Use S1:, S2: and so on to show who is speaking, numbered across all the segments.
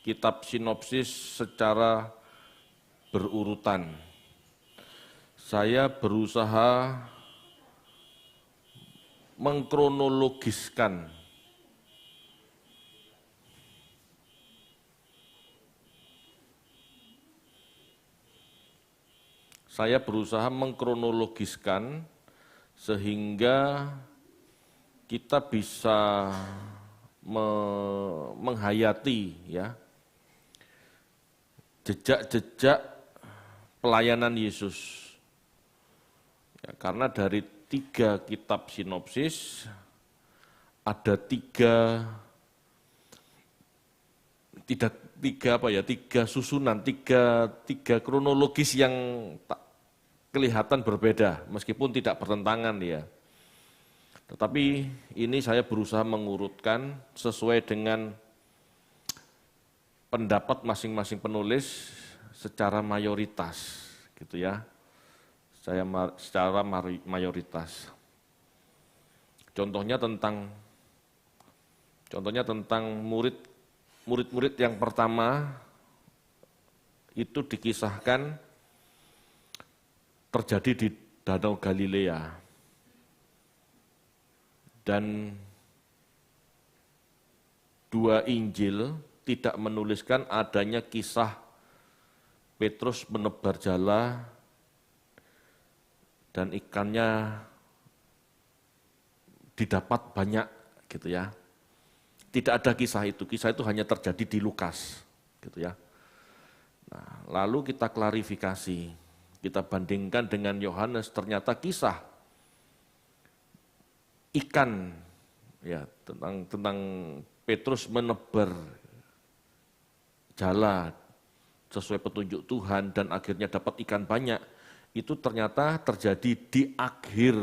S1: kitab sinopsis secara berurutan. Saya berusaha mengkronologiskan sehingga kita bisa menghayati ya jejak-jejak pelayanan Yesus. Ya, karena dari 3 kitab sinopsis ada 3 susunan, tiga kronologis yang kelihatan berbeda, meskipun tidak bertentangan ya. Tetapi ini saya berusaha mengurutkan sesuai dengan pendapat masing-masing penulis secara mayoritas, gitu ya. Secara mayoritas. Contohnya tentang murid-murid yang pertama itu dikisahkan terjadi di Danau Galilea. Dan 2 Injil tidak menuliskan adanya kisah Petrus menebar jala dan ikannya didapat banyak gitu ya. Tidak ada kisah itu hanya terjadi di Lukas gitu ya. Nah, lalu kita klarifikasi. Kita bandingkan dengan Yohanes, ternyata kisah ikan ya tentang Petrus menebar jala sesuai petunjuk Tuhan dan akhirnya dapat ikan banyak, itu ternyata terjadi di akhir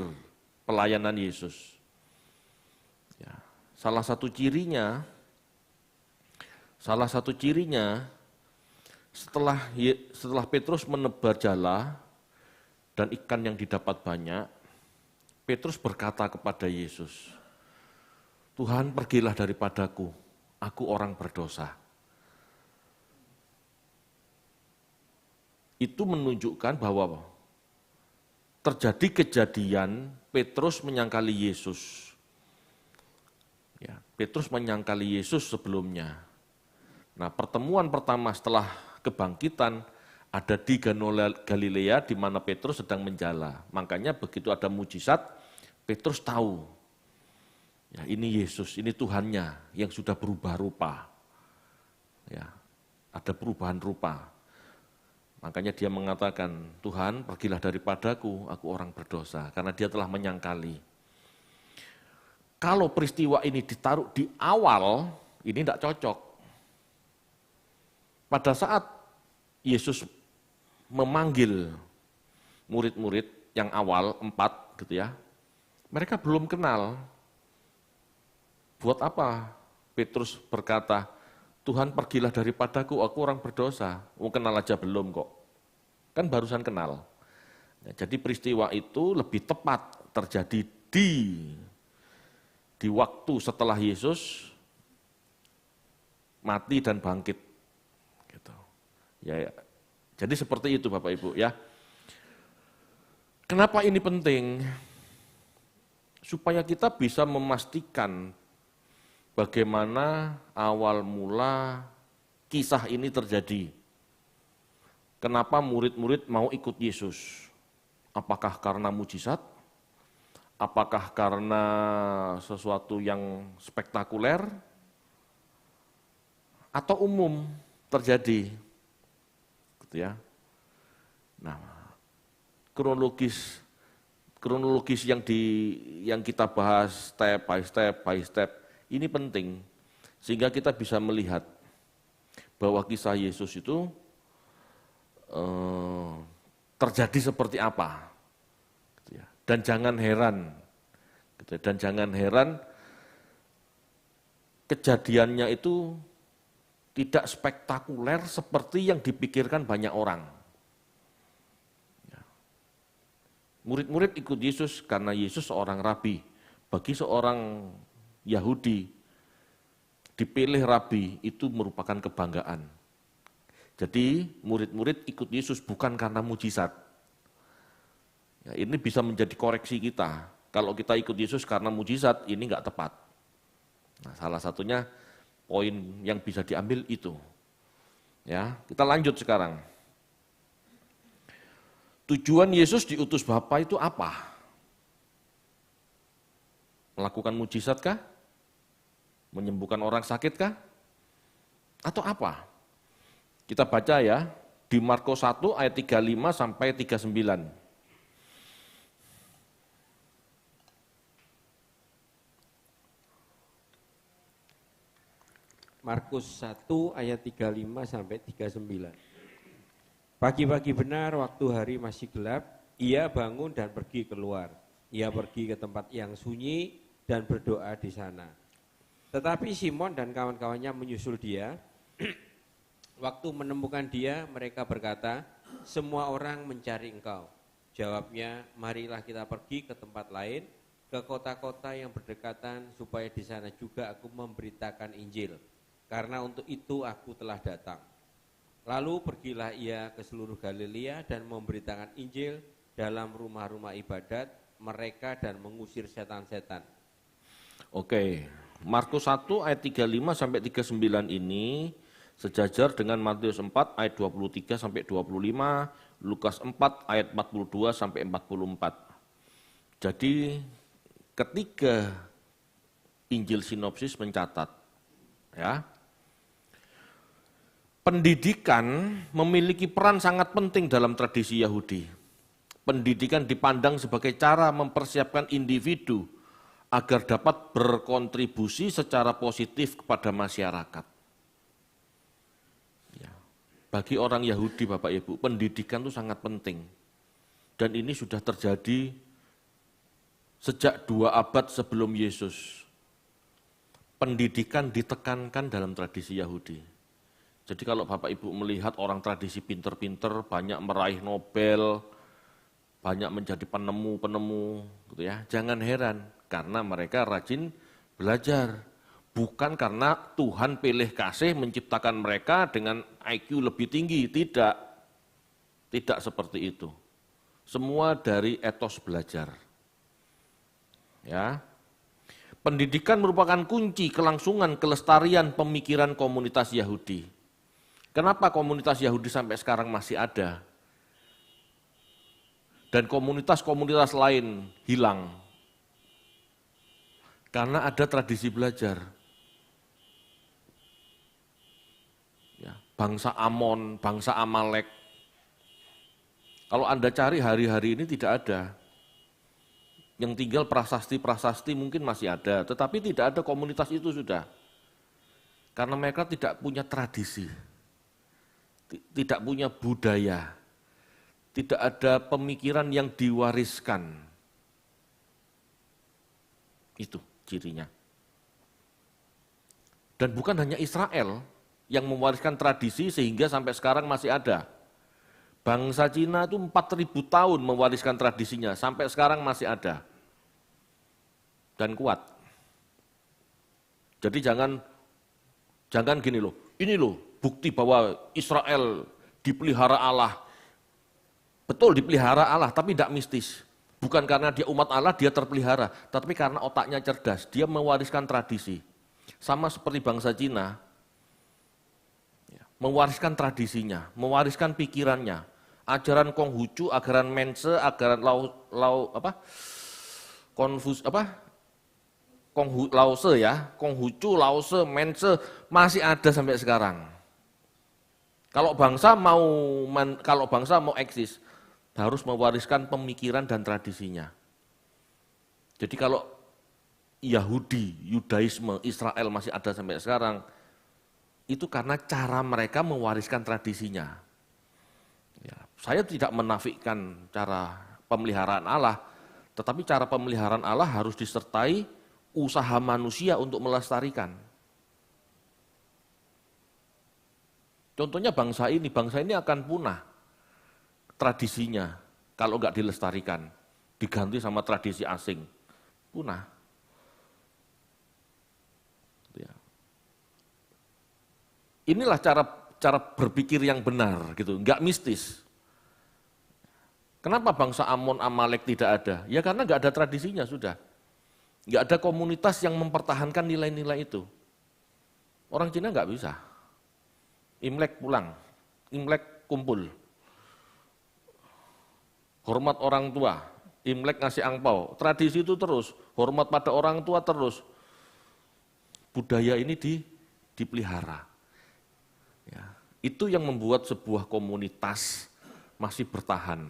S1: pelayanan Yesus. Ya, salah satu cirinya setelah Petrus menebar jala dan ikan yang didapat banyak, Petrus berkata kepada Yesus, "Tuhan, pergilah daripadaku, aku orang berdosa." Itu menunjukkan bahwa terjadi kejadian Petrus menyangkali Yesus. Ya, Petrus menyangkali Yesus sebelumnya. Nah, pertemuan pertama setelah kebangkitan ada di Galilea di mana Petrus sedang menjala. Makanya begitu ada mujizat, Petrus tahu, ya ini Yesus, ini Tuhannya yang sudah berubah rupa. Ya, ada perubahan rupa. Makanya dia mengatakan, "Tuhan, pergilah daripadaku, aku orang berdosa," karena dia telah menyangkali. Kalau peristiwa ini ditaruh di awal, ini tidak cocok. Pada saat Yesus memanggil murid-murid yang awal 4 gitu ya, mereka belum kenal. Buat apa Petrus berkata, "Tuhan, pergilah daripadaku, aku orang berdosa." Kenal aja belum kok. Kan barusan kenal. Ya, jadi peristiwa itu lebih tepat terjadi di waktu setelah Yesus mati dan bangkit. Gitu. Ya, jadi seperti itu Bapak Ibu ya. Kenapa ini penting? Supaya kita bisa memastikan bagaimana awal mula kisah ini terjadi. Kenapa murid-murid mau ikut Yesus? Apakah karena mujizat? Apakah karena sesuatu yang spektakuler? Atau umum terjadi? Gitu ya. Nah, kronologis yang kita bahas step by step ini penting sehingga kita bisa melihat bahwa kisah Yesus itu terjadi seperti apa, gitu ya. Dan jangan heran, kejadiannya itu tidak spektakuler seperti yang dipikirkan banyak orang. Murid-murid ikut Yesus karena Yesus seorang rabi. Bagi seorang Yahudi, dipilih rabi itu merupakan kebanggaan. Jadi murid-murid ikut Yesus bukan karena mujizat. Ya, ini bisa menjadi koreksi kita. Kalau kita ikut Yesus karena mujizat, ini enggak tepat. Nah, salah satunya poin yang bisa diambil itu. Ya, kita lanjut sekarang. Tujuan Yesus diutus Bapa itu apa? Melakukan mujizat kah? Menyembuhkan orang sakit kah? Atau apa? Kita baca ya, di Markus 1 ayat 35 sampai 39.
S2: Markus 1 ayat 35 sampai 39. Pagi-pagi benar waktu hari masih gelap, ia bangun dan pergi keluar. Ia pergi ke tempat yang sunyi dan berdoa di sana. Tetapi Simon dan kawan-kawannya menyusul dia. Waktu menemukan dia, mereka berkata, "Semua orang mencari engkau." Jawabnya, "Marilah kita pergi ke tempat lain, ke kota-kota yang berdekatan, supaya di sana juga aku memberitakan Injil. Karena untuk itu aku telah datang." Lalu pergilah ia ke seluruh Galilea dan memberitakan Injil dalam rumah-rumah ibadat mereka dan mengusir setan-setan.
S1: Oke, Markus 1 ayat 35 sampai 39 ini sejajar dengan Matius 4 ayat 23 sampai 25, Lukas 4 ayat 42 sampai 44. Jadi ketiga Injil sinopsis mencatat, ya, pendidikan memiliki peran sangat penting dalam tradisi Yahudi. Pendidikan dipandang sebagai cara mempersiapkan individu agar dapat berkontribusi secara positif kepada masyarakat. Ya. Bagi orang Yahudi, Bapak Ibu, pendidikan itu sangat penting. Dan ini sudah terjadi sejak 2 abad sebelum Yesus. Pendidikan ditekankan dalam tradisi Yahudi. Jadi kalau Bapak Ibu melihat orang tradisi pinter-pinter, banyak meraih Nobel, banyak menjadi penemu-penemu, gitu ya, jangan heran, karena mereka rajin belajar. Bukan karena Tuhan pilih kasih menciptakan mereka dengan IQ lebih tinggi, tidak. Tidak seperti itu. Semua dari etos belajar. Ya. Pendidikan merupakan kunci kelangsungan kelestarian pemikiran komunitas Yahudi. Kenapa komunitas Yahudi sampai sekarang masih ada? Dan komunitas-komunitas lain hilang. Karena ada tradisi belajar. Ya, bangsa Amon, bangsa Amalek. Kalau Anda cari hari-hari ini tidak ada. Yang tinggal prasasti-prasasti mungkin masih ada, tetapi tidak ada komunitas itu sudah. Karena mereka tidak punya tradisi, tidak punya budaya, tidak ada pemikiran yang diwariskan. Itu cirinya. Dan bukan hanya Israel yang mewariskan tradisi sehingga sampai sekarang masih ada. Bangsa Cina itu 4.000 tahun mewariskan tradisinya, sampai sekarang masih ada. Dan kuat. Jadi jangan gini loh, ini loh bukti bahwa Israel dipelihara Allah. Betul dipelihara Allah, tapi tidak mistis. Bukan karena dia umat Allah, dia terpelihara. Tapi karena otaknya cerdas, dia mewariskan tradisi. Sama seperti bangsa Cina, mewariskan tradisinya, mewariskan pikirannya. Ajaran Konghucu, ajaran Mense, ajaran Lause ya, Konghucu, Lause, Mense masih ada sampai sekarang. Kalau bangsa mau eksis, harus mewariskan pemikiran dan tradisinya. Jadi kalau Yahudi, Yudaisme, Israel masih ada sampai sekarang, itu karena cara mereka mewariskan tradisinya. Ya, saya tidak menafikan cara pemeliharaan Allah, tetapi cara pemeliharaan Allah harus disertai usaha manusia untuk melestarikan. Contohnya bangsa ini akan punah tradisinya kalau enggak dilestarikan, diganti sama tradisi asing, punah. Ya. Inilah cara berpikir yang benar gitu, enggak mistis. Kenapa bangsa Amon, Amalek tidak ada? Ya karena enggak ada tradisinya sudah. Enggak ada komunitas yang mempertahankan nilai-nilai itu. Orang Cina enggak bisa. Imlek pulang, Imlek kumpul. Hormat orang tua, Imlek ngasih angpau. Tradisi itu terus, hormat pada orang tua terus. Budaya ini dipelihara. Ya, itu yang membuat sebuah komunitas masih bertahan.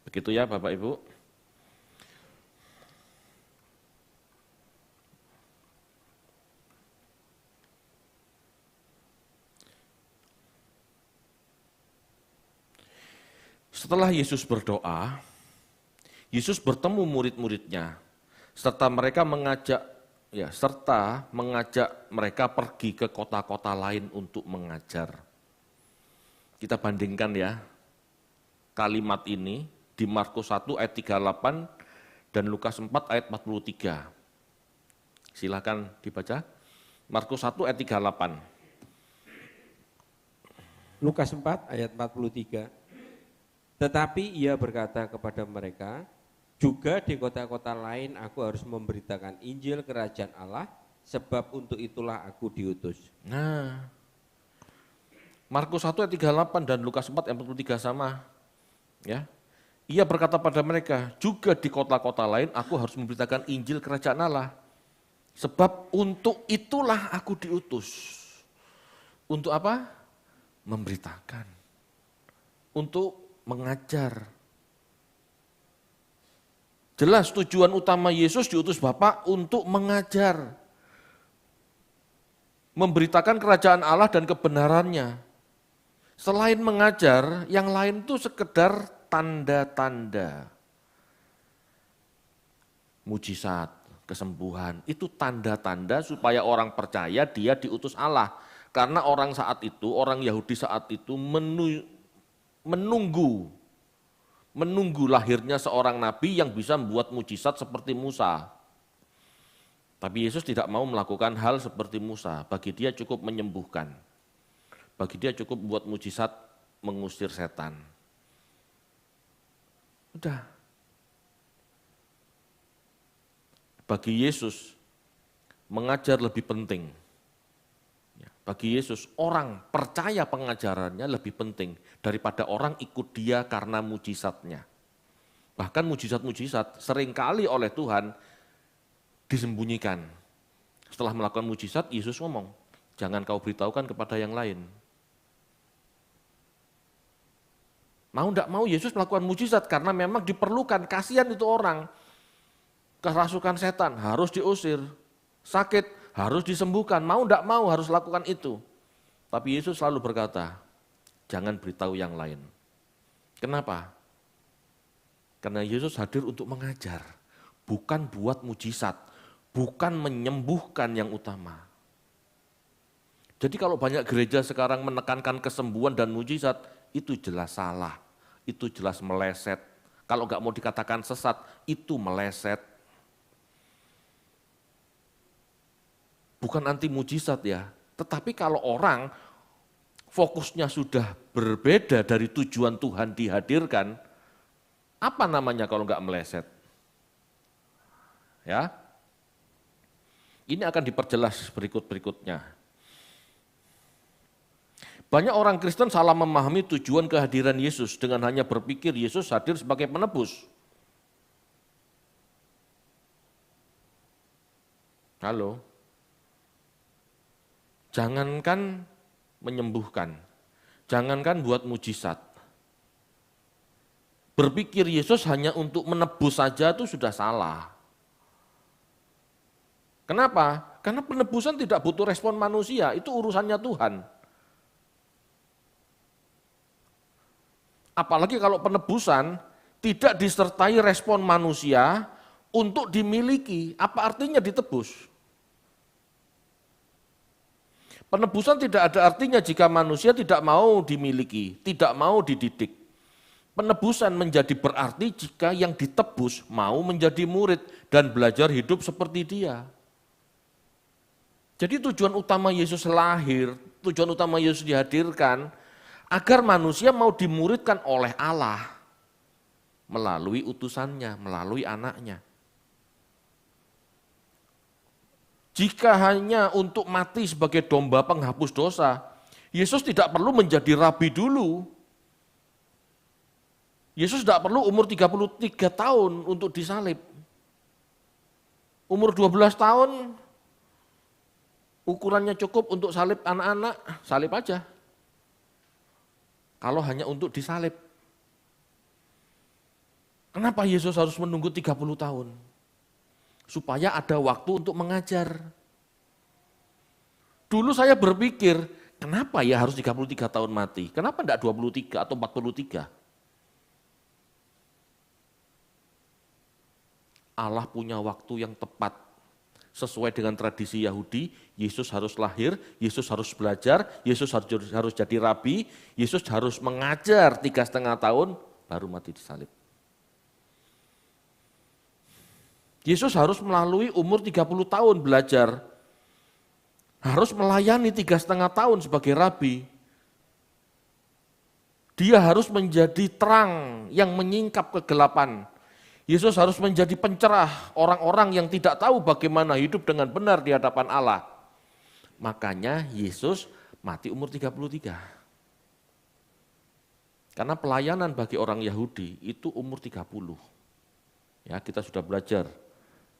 S1: Begitu ya Bapak Ibu. Setelah Yesus berdoa, Yesus bertemu murid-muridnya, serta mengajak mereka pergi ke kota-kota lain untuk mengajar. Kita bandingkan ya, kalimat ini di Markus 1 ayat 38 dan Lukas 4 ayat 43. Silakan dibaca. Markus 1 ayat 38.
S2: Lukas 4 ayat 43. Tetapi ia berkata kepada mereka, juga di kota-kota lain aku harus memberitakan Injil Kerajaan Allah, sebab untuk itulah aku diutus.
S1: Nah, Markus 1 ayat 38 dan Lukas 4 ayat 43 sama. Ya. Ia berkata pada mereka, juga di kota-kota lain aku harus memberitakan Injil Kerajaan Allah, sebab untuk itulah aku diutus. Untuk apa? Memberitakan. Untuk mengajar. Jelas tujuan utama Yesus diutus Bapa untuk mengajar. Memberitakan kerajaan Allah dan kebenarannya. Selain mengajar, yang lain itu sekedar tanda-tanda. Mujizat, kesembuhan, itu tanda-tanda supaya orang percaya dia diutus Allah. Karena orang saat itu, orang Yahudi saat itu menunggu lahirnya seorang nabi yang bisa membuat mujizat seperti Musa. Tapi Yesus tidak mau melakukan hal seperti Musa, bagi dia cukup menyembuhkan. Bagi dia cukup buat mujizat mengusir setan. Udah. Bagi Yesus mengajar lebih penting. Bagi Yesus, orang percaya pengajarannya lebih penting daripada orang ikut dia karena mujizatnya. Bahkan mujizat-mujizat seringkali oleh Tuhan disembunyikan. Setelah melakukan mujizat, Yesus ngomong, jangan kau beritahukan kepada yang lain. Mau enggak mau Yesus melakukan mujizat karena memang diperlukan, kasihan itu orang. Kerasukan setan harus diusir, sakit harus disembuhkan, mau enggak mau harus lakukan itu. Tapi Yesus selalu berkata, jangan beritahu yang lain. Kenapa? Karena Yesus hadir untuk mengajar, bukan buat mujizat, bukan menyembuhkan yang utama. Jadi kalau banyak gereja sekarang menekankan kesembuhan dan mujizat, itu jelas salah, itu jelas meleset. Kalau enggak mau dikatakan sesat, itu meleset. Bukan anti mujizat ya, tetapi kalau orang fokusnya sudah berbeda dari tujuan Tuhan dihadirkan, apa namanya kalau enggak meleset? Ya, ini akan diperjelas berikut-berikutnya. Banyak orang Kristen salah memahami tujuan kehadiran Yesus dengan hanya berpikir Yesus hadir sebagai penebus. Halo? Jangankan menyembuhkan, jangankan buat mujizat. Berpikir Yesus hanya untuk menebus saja itu sudah salah. Kenapa? Karena penebusan tidak butuh respon manusia, itu urusannya Tuhan. Apalagi kalau penebusan tidak disertai respon manusia untuk dimiliki, apa artinya ditebus? Penebusan tidak ada artinya jika manusia tidak mau dimiliki, tidak mau dididik. Penebusan menjadi berarti jika yang ditebus mau menjadi murid dan belajar hidup seperti dia. Jadi tujuan utama Yesus lahir, tujuan utama Yesus dihadirkan, agar manusia mau dimuridkan oleh Allah melalui utusannya, melalui anaknya. Jika hanya untuk mati sebagai domba penghapus dosa, Yesus tidak perlu menjadi rabi dulu. Yesus tidak perlu umur 33 tahun untuk disalib. Umur 12 tahun, ukurannya cukup untuk salib anak-anak, salib aja. Kalau hanya untuk disalib. Kenapa Yesus harus menunggu 30 tahun? Supaya ada waktu untuk mengajar. Dulu saya berpikir, kenapa ya harus 33 tahun mati? Kenapa enggak 23 atau 43? Allah punya waktu yang tepat. Sesuai dengan tradisi Yahudi, Yesus harus lahir, Yesus harus belajar, Yesus harus jadi rabi, Yesus harus mengajar 3,5 tahun, baru mati disalib. Yesus harus melalui umur 30 tahun belajar, harus melayani 3,5 tahun sebagai rabi. Dia harus menjadi terang yang menyingkap kegelapan. Yesus harus menjadi pencerah orang-orang yang tidak tahu bagaimana hidup dengan benar di hadapan Allah. Makanya Yesus mati umur 33. Karena pelayanan bagi orang Yahudi itu umur 30. Ya, kita sudah belajar.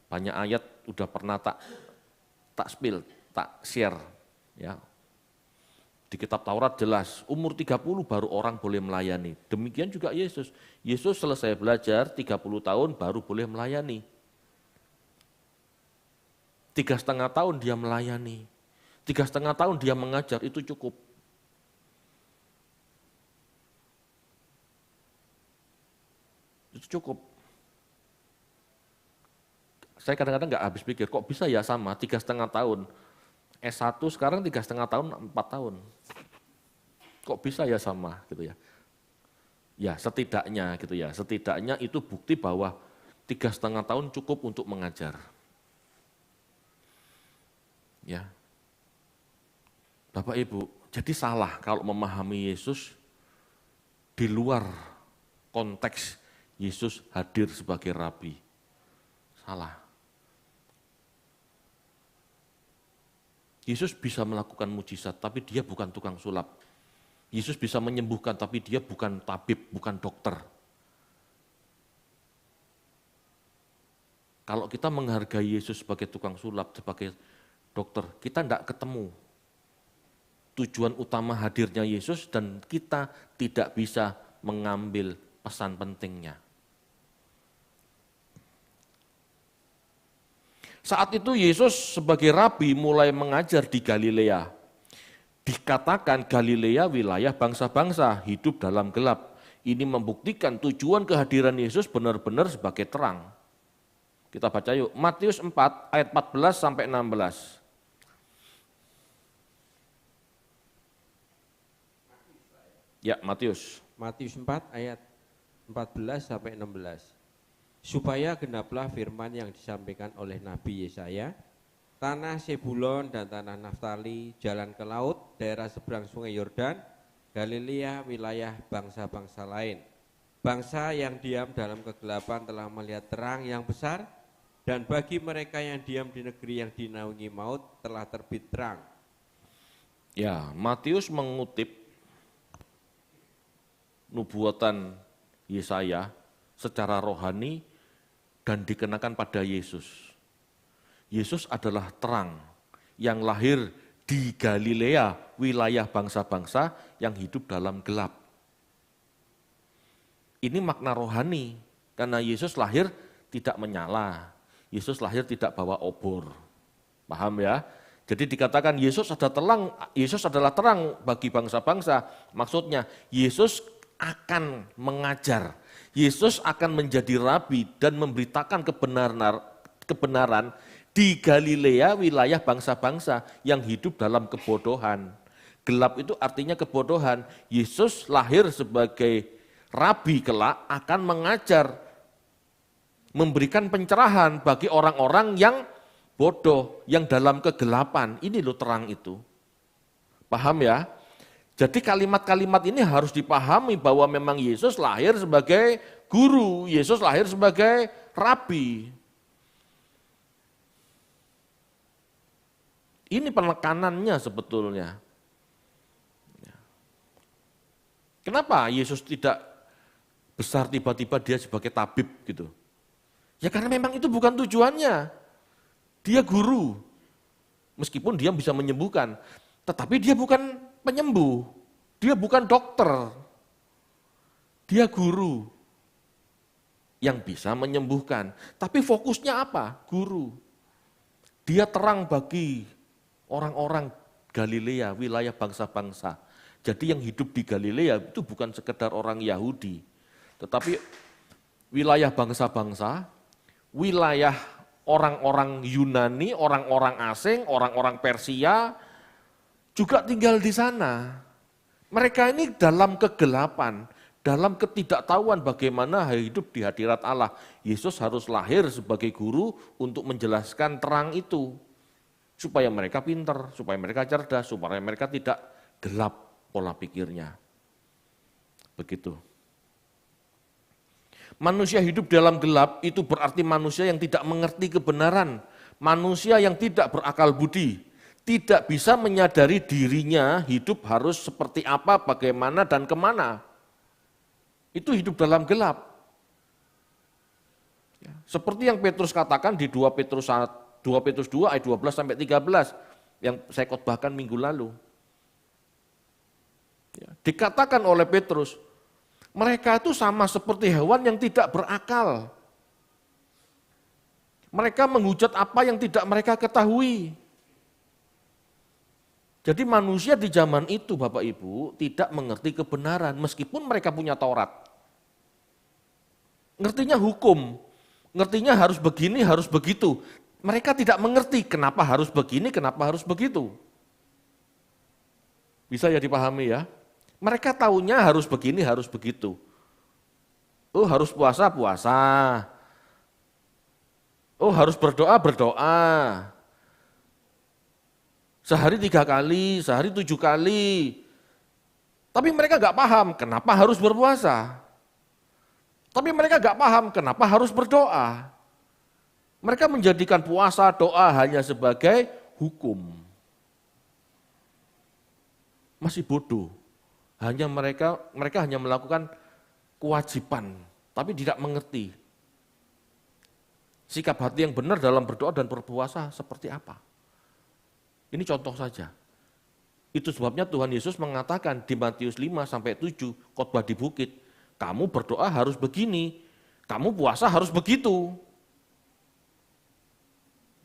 S1: Banyak ayat udah pernah tak spill, tak share. Ya. Di kitab Taurat jelas, umur 30 baru orang boleh melayani. Demikian juga Yesus. Yesus selesai belajar 30 tahun baru boleh melayani. 3,5 tahun dia melayani. 3,5 tahun dia mengajar, itu cukup. Itu cukup. Saya kadang-kadang nggak habis pikir, kok bisa ya sama 3,5 tahun. S1 sekarang 3,5 tahun, 4 tahun. Kok bisa ya sama gitu ya. Ya setidaknya gitu ya, setidaknya itu bukti bahwa 3,5 tahun cukup untuk mengajar. Ya. Bapak Ibu, jadi salah kalau memahami Yesus di luar konteks Yesus hadir sebagai rabi. Salah. Yesus bisa melakukan mujizat, tapi dia bukan tukang sulap. Yesus bisa menyembuhkan, tapi dia bukan tabib, bukan dokter. Kalau kita menghargai Yesus sebagai tukang sulap, sebagai dokter, kita tidak ketemu tujuan utama hadirnya Yesus dan kita tidak bisa mengambil pesan pentingnya. Saat itu Yesus sebagai rabi mulai mengajar di Galilea. Dikatakan Galilea wilayah bangsa-bangsa hidup dalam gelap. Ini membuktikan tujuan kehadiran Yesus benar-benar sebagai terang. Kita baca yuk, Matius 4 ayat 14 sampai 16. Ya, Matius.
S2: Matius 4 ayat 14 sampai 16. Supaya genaplah firman yang disampaikan oleh Nabi Yesaya, tanah Sebulon dan tanah Naftali, jalan ke laut, daerah seberang sungai Yordan, Galilea, wilayah bangsa-bangsa lain. Bangsa yang diam dalam kegelapan telah melihat terang yang besar, dan bagi mereka yang diam di negeri yang dinaungi maut telah terbit terang.
S1: Ya, Matius mengutip nubuatan Yesaya secara rohani dan dikenakan pada Yesus. Yesus adalah terang yang lahir di Galilea, wilayah bangsa-bangsa yang hidup dalam gelap. Ini makna rohani, karena Yesus lahir tidak menyala, Yesus lahir tidak bawa obor. Paham ya? Jadi dikatakan Yesus adalah terang bagi bangsa-bangsa. Maksudnya Yesus akan mengajar, Yesus akan menjadi rabi dan memberitakan kebenaran di Galilea, wilayah bangsa-bangsa yang hidup dalam kebodohan. Gelap itu artinya kebodohan. Yesus lahir sebagai rabi kelak akan mengajar, memberikan pencerahan bagi orang-orang yang bodoh, yang dalam kegelapan. Ini loh terang itu. Paham ya? Jadi kalimat-kalimat ini harus dipahami bahwa memang Yesus lahir sebagai guru, Yesus lahir sebagai rabi. Ini penekanannya sebetulnya. Kenapa Yesus tidak besar tiba-tiba dia sebagai tabib gitu? Ya karena memang itu bukan tujuannya. Dia guru. Meskipun dia bisa menyembuhkan. Tetapi dia bukan penyembuh. Dia bukan dokter. Dia guru. Yang bisa menyembuhkan. Tapi fokusnya apa? Guru. Dia terang bagi orang-orang Galilea, wilayah bangsa-bangsa. Jadi yang hidup di Galilea itu bukan sekedar orang Yahudi, tetapi wilayah bangsa-bangsa, wilayah orang-orang Yunani, orang-orang asing, orang-orang Persia juga tinggal di sana. Mereka ini dalam kegelapan, dalam ketidaktahuan bagaimana hidup di hadirat Allah. Yesus harus lahir sebagai guru untuk menjelaskan terang itu. Supaya mereka pintar, supaya mereka cerdas, supaya mereka tidak gelap pola pikirnya. Begitu. Manusia hidup dalam gelap itu berarti manusia yang tidak mengerti kebenaran, manusia yang tidak berakal budi, tidak bisa menyadari dirinya hidup harus seperti apa, bagaimana, dan kemana. Itu hidup dalam gelap. Seperti yang Petrus katakan di 2 Petrus 2 ayat 12 sampai 13 yang saya khotbahkan minggu lalu. Dikatakan oleh Petrus, mereka itu sama seperti hewan yang tidak berakal. Mereka menghujat apa yang tidak mereka ketahui. Jadi manusia di zaman itu Bapak Ibu tidak mengerti kebenaran meskipun mereka punya Taurat. Ngertinya hukum, ngertinya harus begini, harus begitu. Mereka tidak mengerti kenapa harus begini, kenapa harus begitu. Bisa ya dipahami ya? Mereka taunya harus begini, harus begitu. Oh harus puasa, puasa. Oh harus berdoa, berdoa. Sehari 3 kali, sehari 7 kali. Tapi mereka gak paham kenapa harus berpuasa. Tapi mereka gak paham kenapa harus berdoa. Mereka menjadikan puasa, doa hanya sebagai hukum. Masih bodoh. Mereka hanya melakukan kewajiban, tapi tidak mengerti sikap hati yang benar dalam berdoa dan berpuasa seperti apa. Ini contoh saja. Itu sebabnya Tuhan Yesus mengatakan di Matius 5 sampai 7 khotbah di bukit, kamu berdoa harus begini, kamu puasa harus begitu.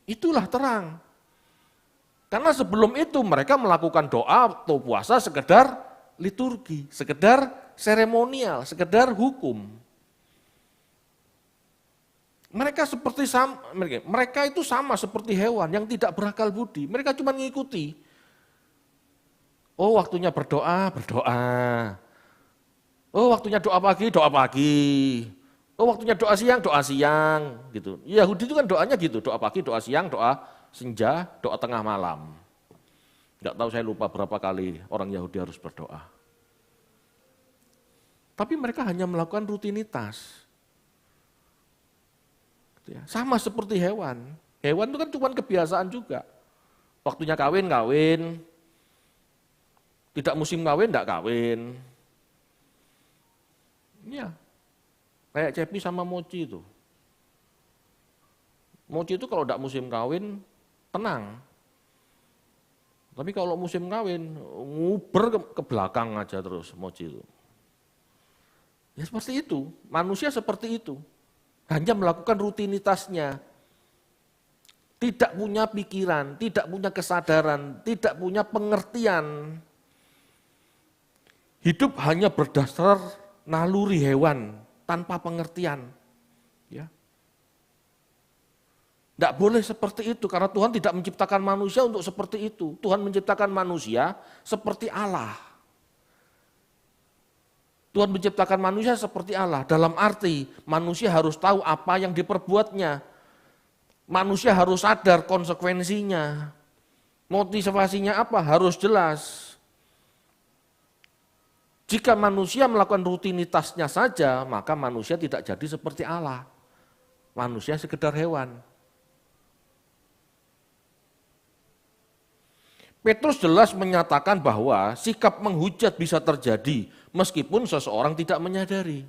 S1: Itulah terang. Karena sebelum itu mereka melakukan doa atau puasa sekedar liturgi, sekedar seremonial, sekedar hukum. Mereka itu sama seperti hewan yang tidak berakal budi. Mereka cuma mengikuti. Oh waktunya berdoa, berdoa. Oh waktunya doa pagi, doa pagi. Oh waktunya doa siang, gitu. Yahudi itu kan doanya gitu, doa pagi, doa siang, doa senja, doa tengah malam. Enggak tahu saya lupa berapa kali orang Yahudi harus berdoa. Tapi mereka hanya melakukan rutinitas. Sama seperti hewan. Hewan itu kan cuma kebiasaan juga. Waktunya kawin, kawin. Tidak musim kawin, enggak kawin. Iya. Kayak Cepi sama Mochi itu. Mochi itu kalau enggak musim kawin, tenang. Tapi kalau musim kawin, nguber ke belakang aja terus Mochi itu. Ya seperti itu, manusia seperti itu. Hanya melakukan rutinitasnya. Tidak punya pikiran, tidak punya kesadaran, tidak punya pengertian. Hidup hanya berdasar naluri hewan, tanpa pengertian. Ya. Tidak boleh seperti itu, karena Tuhan tidak menciptakan manusia untuk seperti itu. Tuhan menciptakan manusia seperti Allah. Tuhan menciptakan manusia seperti Allah, dalam arti manusia harus tahu apa yang diperbuatnya. Manusia harus sadar konsekuensinya. Motivasinya apa? Harus jelas. Jika manusia melakukan rutinitasnya saja, maka manusia tidak jadi seperti Allah. Manusia sekedar hewan. Petrus jelas menyatakan bahwa sikap menghujat bisa terjadi meskipun seseorang tidak menyadari.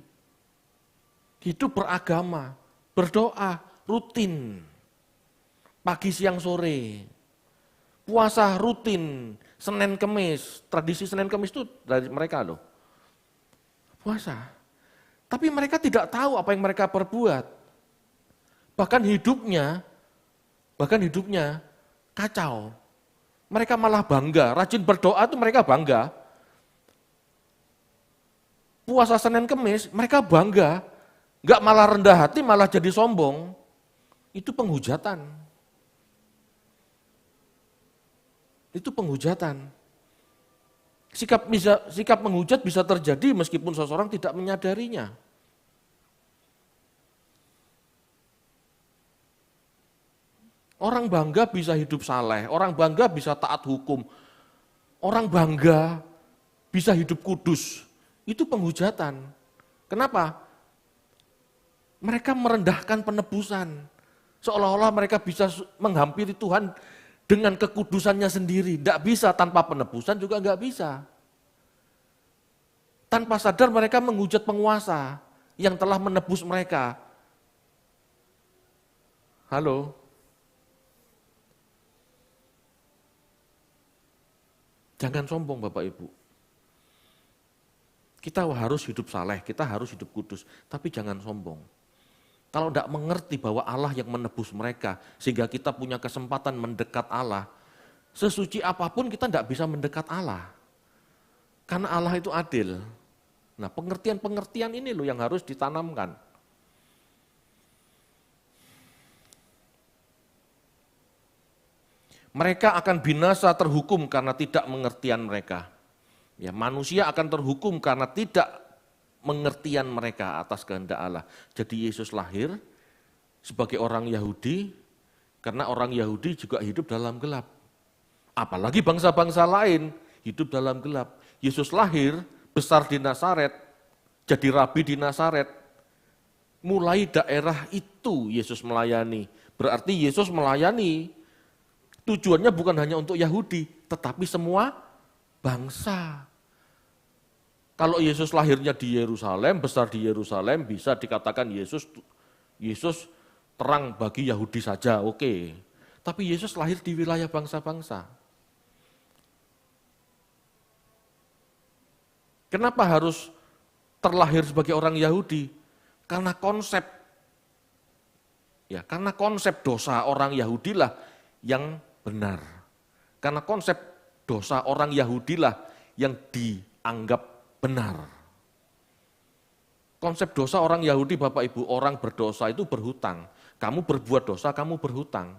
S1: Hidup beragama, berdoa, rutin. Pagi, siang, sore. Puasa rutin, Senin Kemis. Tradisi Senin Kemis itu dari mereka loh. Puasa. Tapi mereka tidak tahu apa yang mereka perbuat. Bahkan hidupnya kacau. Mereka malah bangga, rajin berdoa itu mereka bangga. Puasa Senin Kemis, mereka bangga. Enggak malah rendah hati, malah jadi sombong. Itu penghujatan. Itu penghujatan. Sikap menghujat bisa terjadi meskipun seseorang tidak menyadarinya. Orang bangga bisa hidup saleh, orang bangga bisa taat hukum, orang bangga bisa hidup kudus. Itu penghujatan. Kenapa? Mereka merendahkan penebusan. Seolah-olah mereka bisa menghampiri Tuhan dengan kekudusannya sendiri. Tidak bisa, tanpa penebusan juga nggak bisa. Tanpa sadar mereka menghujat penguasa yang telah menebus mereka. Halo? Jangan sombong Bapak Ibu. Kita harus hidup saleh, kita harus hidup kudus, tapi jangan sombong. Kalau tidak mengerti bahwa Allah yang menebus mereka, sehingga kita punya kesempatan mendekat Allah, sesuci apapun kita tidak bisa mendekat Allah. Karena Allah itu adil. Nah, pengertian-pengertian ini loh yang harus ditanamkan. Mereka akan binasa terhukum karena tidak mengertian mereka. Ya, manusia akan terhukum karena tidak pengertian mereka atas kehendak Allah. Jadi Yesus lahir sebagai orang Yahudi, karena orang Yahudi juga hidup dalam gelap. Apalagi bangsa-bangsa lain hidup dalam gelap. Yesus lahir, besar di Nazaret, jadi rabi di Nazaret. Mulai daerah itu Yesus melayani. Berarti Yesus melayani, tujuannya bukan hanya untuk Yahudi, tetapi semua bangsa. Kalau Yesus lahirnya di Yerusalem, besar di Yerusalem, bisa dikatakan Yesus terang bagi Yahudi saja, oke. Tapi Yesus lahir di wilayah bangsa-bangsa. Kenapa harus terlahir sebagai orang Yahudi? Karena konsep dosa orang Yahudilah yang benar. Karena konsep dosa orang Yahudilah yang dianggap benar. Konsep dosa orang Yahudi, Bapak Ibu, orang berdosa itu berhutang. Kamu berbuat dosa, kamu berhutang.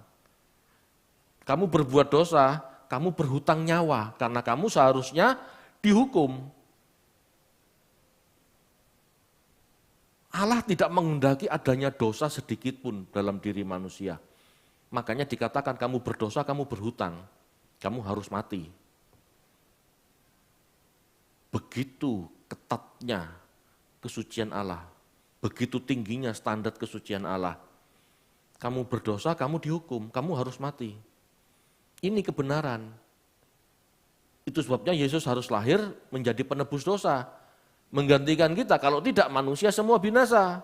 S1: Kamu berbuat dosa, kamu berhutang nyawa, karena kamu seharusnya dihukum. Allah tidak menghendaki adanya dosa sedikit pun dalam diri manusia. Makanya dikatakan kamu berdosa, kamu berhutang, kamu harus mati. Begitu ketatnya kesucian Allah, begitu tingginya standar kesucian Allah. Kamu berdosa, kamu dihukum, kamu harus mati. Ini kebenaran. Itu sebabnya Yesus harus lahir menjadi penebus dosa, menggantikan kita, kalau tidak manusia semua binasa.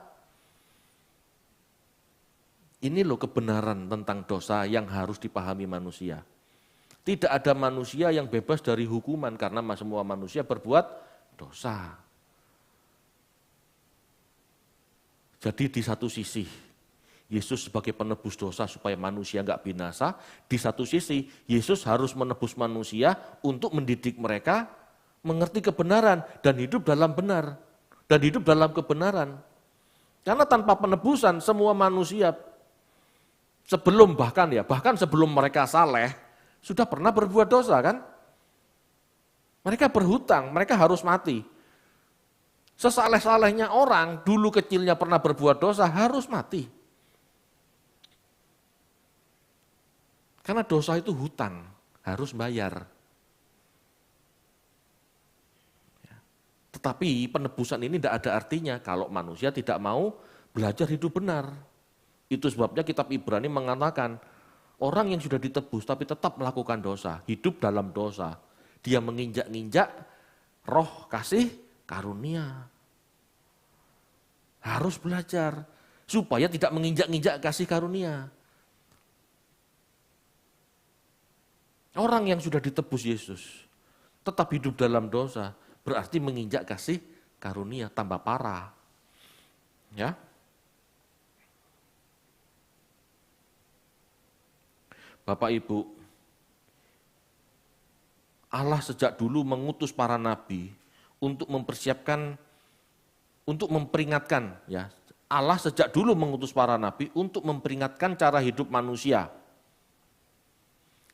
S1: Ini loh kebenaran tentang dosa yang harus dipahami manusia. Tidak ada manusia yang bebas dari hukuman karena semua manusia berbuat dosa. Jadi di satu sisi, Yesus sebagai penebus dosa supaya manusia enggak binasa. Di satu sisi, Yesus harus menebus manusia untuk mendidik mereka mengerti kebenaran dan hidup dalam benar. Dan hidup dalam kebenaran. Karena tanpa penebusan semua manusia bahkan sebelum mereka saleh, sudah pernah berbuat dosa kan? Mereka berhutang, mereka harus mati. Sesaleh-salehnya orang, dulu kecilnya pernah berbuat dosa, harus mati. Karena dosa itu hutang, harus bayar. Tetapi penebusan ini tidak ada artinya kalau manusia tidak mau belajar hidup benar. Itu sebabnya kitab Ibrani mengatakan, orang yang sudah ditebus tapi tetap melakukan dosa, hidup dalam dosa. Dia menginjak-injak roh kasih karunia. Harus belajar supaya tidak menginjak-injak kasih karunia. Orang yang sudah ditebus Yesus tetap hidup dalam dosa, berarti menginjak kasih karunia, tambah parah. Ya. Bapak Ibu, Allah sejak dulu mengutus para nabi untuk mempersiapkan, untuk memperingatkan, ya. Allah sejak dulu mengutus para nabi untuk memperingatkan cara hidup manusia.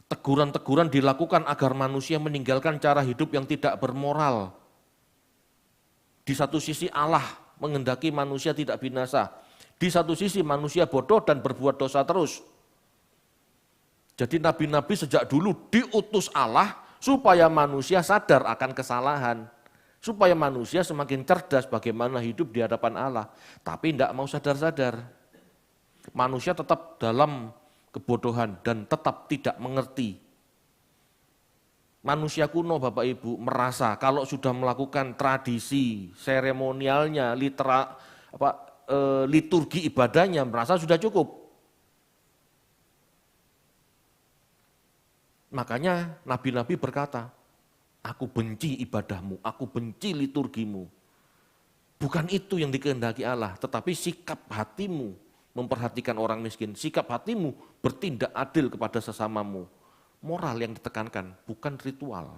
S1: Teguran-teguran dilakukan agar manusia meninggalkan cara hidup yang tidak bermoral. Di satu sisi Allah menghendaki manusia tidak binasa. Di satu sisi manusia bodoh dan berbuat dosa terus. Jadi nabi-nabi sejak dulu diutus Allah supaya manusia sadar akan kesalahan. Supaya manusia semakin cerdas bagaimana hidup di hadapan Allah. Tapi tidak mau sadar-sadar. Manusia tetap dalam kebodohan dan tetap tidak mengerti. Manusia kuno Bapak Ibu merasa kalau sudah melakukan tradisi, seremonialnya, liturgi ibadahnya merasa sudah cukup. Makanya nabi-nabi berkata, aku benci ibadahmu, aku benci liturgimu. Bukan itu yang dikehendaki Allah, tetapi sikap hatimu memperhatikan orang miskin, sikap hatimu bertindak adil kepada sesamamu. Moral yang ditekankan, bukan ritual.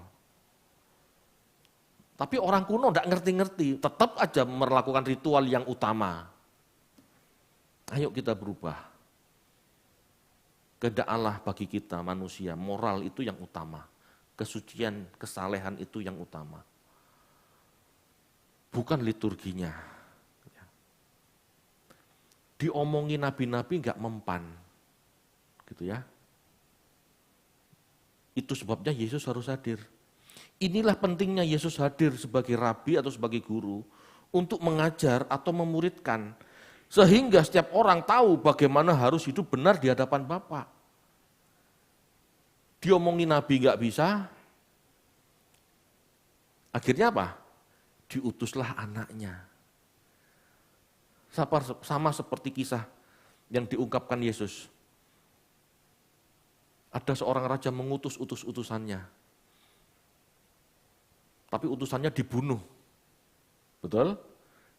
S1: Tapi orang kuno tidak ngerti-ngerti, tetap aja melakukan ritual yang utama. Ayo kita berubah. Kehendak Allah bagi kita manusia, moral itu yang utama. Kesucian, kesalehan itu yang utama. Bukan liturginya. Diomongin nabi-nabi enggak mempan. Gitu ya. Itu sebabnya Yesus harus hadir. Inilah pentingnya Yesus hadir sebagai rabi atau sebagai guru untuk mengajar atau memuridkan sehingga setiap orang tahu bagaimana harus hidup benar di hadapan Bapa. Diomongin nabi enggak bisa. Akhirnya apa? Diutuslah anaknya. Sama seperti kisah yang diungkapkan Yesus. Ada seorang raja mengutus utusannya. Tapi utusannya dibunuh. Betul?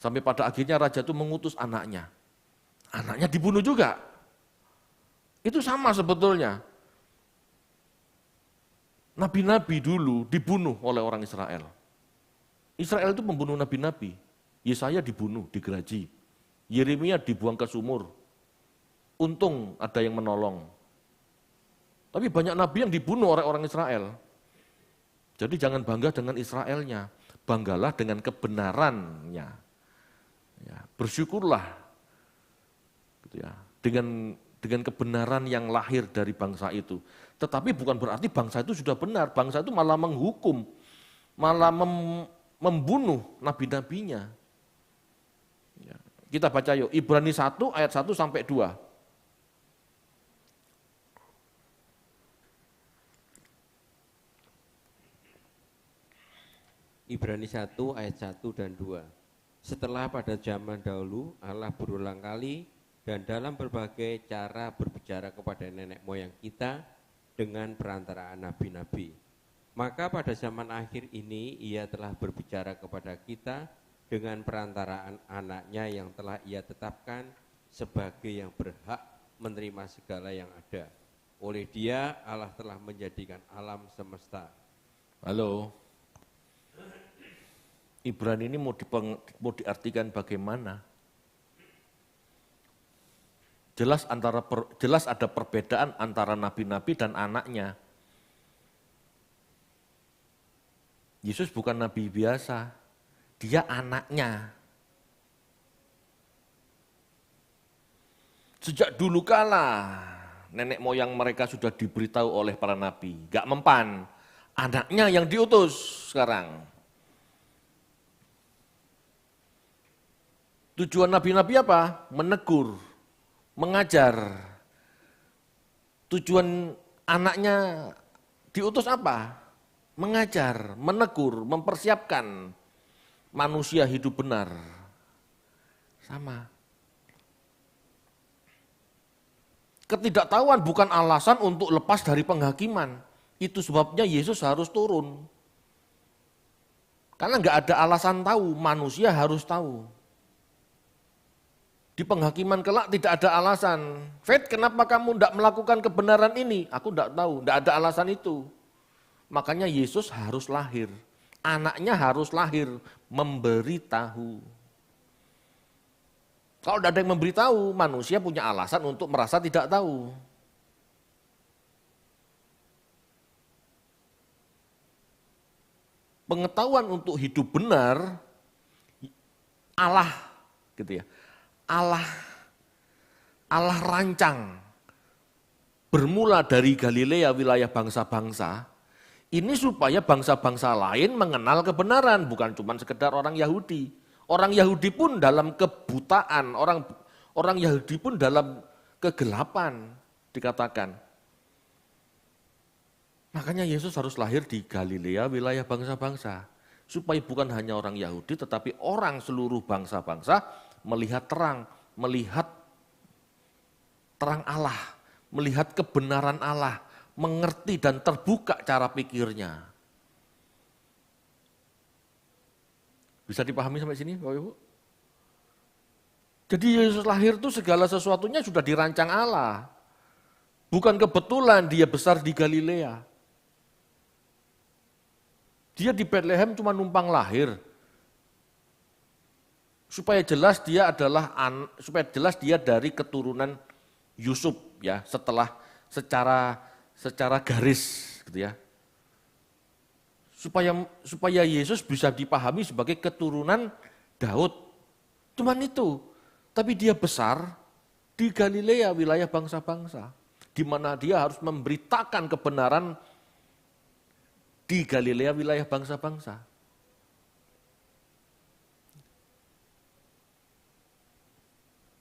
S1: Sampai pada akhirnya raja itu mengutus anaknya. Anaknya dibunuh juga. Itu sama sebetulnya. Nabi-nabi dulu dibunuh oleh orang Israel. Israel itu membunuh nabi-nabi. Yesaya dibunuh, digeraji. Yeremia dibuang ke sumur. Untung ada yang menolong. Tapi banyak nabi yang dibunuh oleh orang Israel. Jadi jangan bangga dengan Israelnya, banggalah dengan kebenarannya. Ya, bersyukurlah gitu ya, dengan kebenaran yang lahir dari bangsa itu. Tetapi bukan berarti bangsa itu sudah benar, bangsa itu malah menghukum, malah membunuh nabi-nabinya. Ya. Kita baca yuk, Ibrani 1 ayat 1 sampai 2.
S2: Ibrani 1 ayat 1 dan 2. Setelah pada zaman dahulu Allah berulang kali dan dalam berbagai cara berbicara kepada nenek moyang kita dengan perantaraan nabi-nabi. Maka pada zaman akhir ini ia telah berbicara kepada kita dengan perantaraan anaknya yang telah ia tetapkan sebagai yang berhak menerima segala yang ada. Oleh dia Allah telah menjadikan alam semesta.
S1: Halo. Ibrani ini mau diartikan bagaimana? Jelas ada perbedaan antara nabi-nabi dan anaknya. Yesus bukan nabi biasa, dia anaknya. Sejak dulu kala nenek moyang mereka sudah diberitahu oleh para nabi. Gak mempan, anaknya yang diutus sekarang. Tujuan nabi-nabi apa? Menegur, mengajar. Tujuan anaknya diutus apa? Mengajar, menegur, mempersiapkan manusia hidup benar. Sama. Ketidaktahuan bukan alasan untuk lepas dari penghakiman. Itu sebabnya Yesus harus turun. Karena nggak ada alasan tahu, manusia harus tahu. Di penghakiman kelak tidak ada alasan. Faith, kenapa kamu tidak melakukan kebenaran ini? Aku tidak tahu, tidak ada alasan itu. Makanya Yesus harus lahir. Anaknya harus lahir, memberitahu. Kalau tidak ada yang memberitahu, manusia punya alasan untuk merasa tidak tahu. Pengetahuan untuk hidup benar, Allah gitu ya. Allah rancang bermula dari Galilea wilayah bangsa-bangsa ini supaya bangsa-bangsa lain mengenal kebenaran, bukan cuma sekedar orang Yahudi. Orang Yahudi pun dalam kebutaan, orang Yahudi pun dalam kegelapan dikatakan. Makanya Yesus harus lahir di Galilea wilayah bangsa-bangsa supaya bukan hanya orang Yahudi tetapi orang seluruh bangsa-bangsa melihat terang Allah, melihat kebenaran Allah, mengerti dan terbuka cara pikirnya. Bisa dipahami sampai sini Bapak Ibu? Jadi Yesus lahir itu segala sesuatunya sudah dirancang Allah. Bukan kebetulan dia besar di Galilea. Dia di Bethlehem cuma numpang lahir. Supaya jelas dia dari keturunan Yusuf ya, setelah secara garis gitu ya. Supaya Yesus bisa dipahami sebagai keturunan Daud. Cuman itu. Tapi dia besar di Galilea wilayah bangsa-bangsa, di mana dia harus memberitakan kebenaran di Galilea wilayah bangsa-bangsa.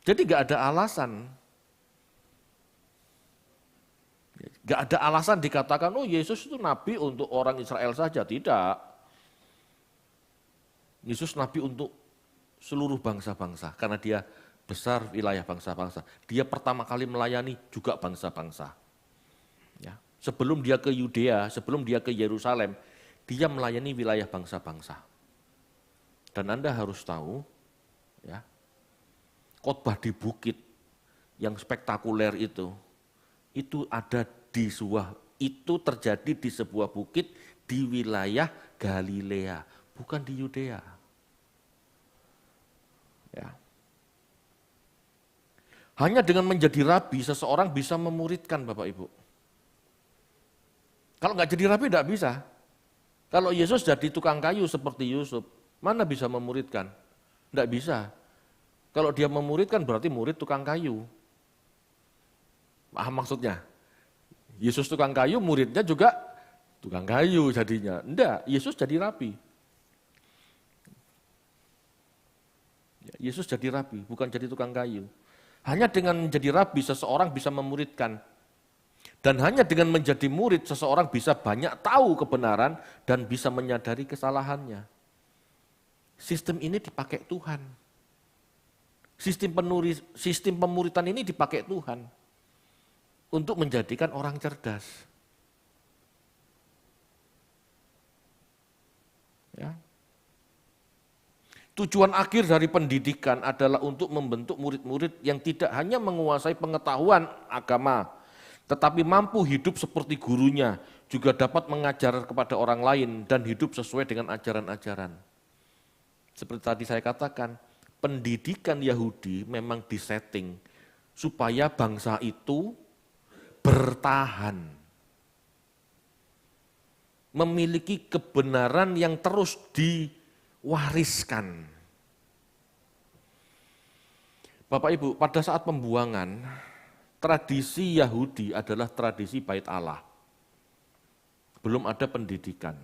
S1: Jadi gak ada alasan. Gak ada alasan dikatakan, oh Yesus itu nabi untuk orang Israel saja. Tidak. Yesus nabi untuk seluruh bangsa-bangsa. Karena dia besar wilayah bangsa-bangsa. Dia pertama kali melayani juga bangsa-bangsa. Ya. Sebelum dia ke Yudea, sebelum dia ke Yerusalem, dia melayani wilayah bangsa-bangsa. Dan Anda harus tahu, ya, khotbah di bukit yang spektakuler itu terjadi di sebuah bukit di wilayah Galilea, bukan di Yudea. Ya. Hanya dengan menjadi rabi seseorang bisa memuridkan Bapak Ibu. Kalau nggak jadi rabi tidak bisa. Kalau Yesus jadi tukang kayu seperti Yusuf, mana bisa memuridkan? Tidak bisa. Kalau dia memuridkan berarti murid tukang kayu. Paham maksudnya? Yesus tukang kayu, muridnya juga tukang kayu jadinya. Enggak, Yesus jadi rabi. Yesus jadi rabi, bukan jadi tukang kayu. Hanya dengan menjadi rabi seseorang bisa memuridkan. Dan hanya dengan menjadi murid seseorang bisa banyak tahu kebenaran dan bisa menyadari kesalahannya. Sistem ini dipakai Tuhan. Sistem pemuritan ini dipakai Tuhan untuk menjadikan orang cerdas. Ya. Tujuan akhir dari pendidikan adalah untuk membentuk murid-murid yang tidak hanya menguasai pengetahuan agama, tetapi mampu hidup seperti gurunya, juga dapat mengajar kepada orang lain dan hidup sesuai dengan ajaran-ajaran. Seperti tadi saya katakan, pendidikan Yahudi memang disetting supaya bangsa itu bertahan. Memiliki kebenaran yang terus diwariskan. Bapak Ibu, pada saat pembuangan, tradisi Yahudi adalah tradisi bait Allah. Belum ada pendidikan.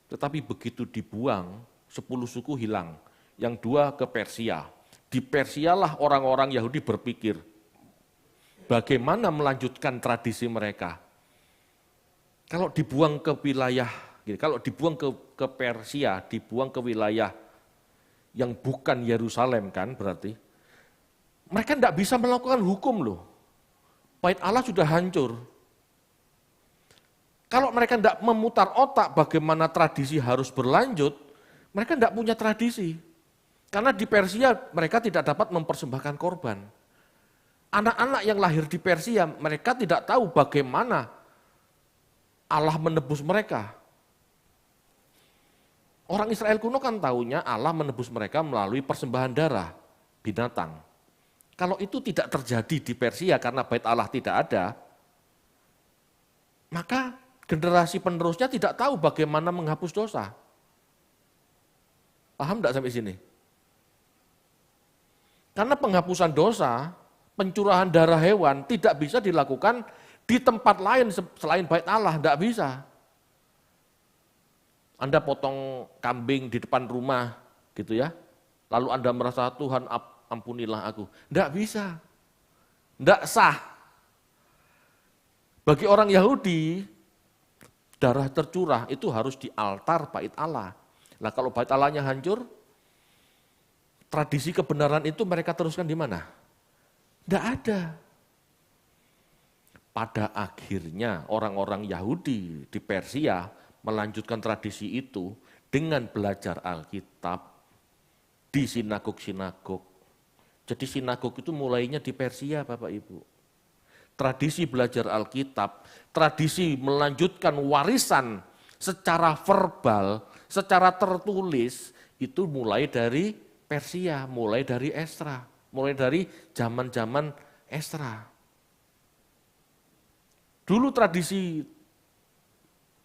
S1: Tetapi begitu dibuang, 10 suku hilang. Yang 2 ke Persia. Di Persialah orang-orang Yahudi berpikir, bagaimana melanjutkan tradisi mereka. Kalau dibuang ke wilayah, kalau dibuang ke Persia, dibuang ke wilayah yang bukan Yerusalem kan berarti, mereka tidak bisa melakukan hukum loh. Bait Allah sudah hancur. Kalau mereka tidak memutar otak bagaimana tradisi harus berlanjut, mereka tidak punya tradisi. Karena di Persia mereka tidak dapat mempersembahkan korban. Anak-anak yang lahir di Persia, mereka tidak tahu bagaimana Allah menebus mereka. Orang Israel kuno kan taunya Allah menebus mereka melalui persembahan darah binatang. Kalau itu tidak terjadi di Persia karena bait Allah tidak ada, maka generasi penerusnya tidak tahu bagaimana menghapus dosa. Paham tidak sampai sini? Karena penghapusan dosa, pencurahan darah hewan tidak bisa dilakukan di tempat lain selain bait Allah, tidak bisa. Anda potong kambing di depan rumah gitu ya, lalu Anda merasa Tuhan ampunilah aku. Tidak bisa, tidak sah. Bagi orang Yahudi, darah tercurah itu harus di altar bait Allah. Nah kalau bait Allahnya hancur, tradisi kebenaran itu mereka teruskan di mana? Tidak ada. Pada akhirnya orang-orang Yahudi di Persia melanjutkan tradisi itu dengan belajar Alkitab di sinagog-sinagog. Jadi sinagog itu mulainya di Persia Bapak Ibu. Tradisi belajar Alkitab, tradisi melanjutkan warisan secara verbal, secara tertulis, itu mulai dari Persia, mulai dari Esra, mulai dari zaman-zaman Esra. Dulu tradisi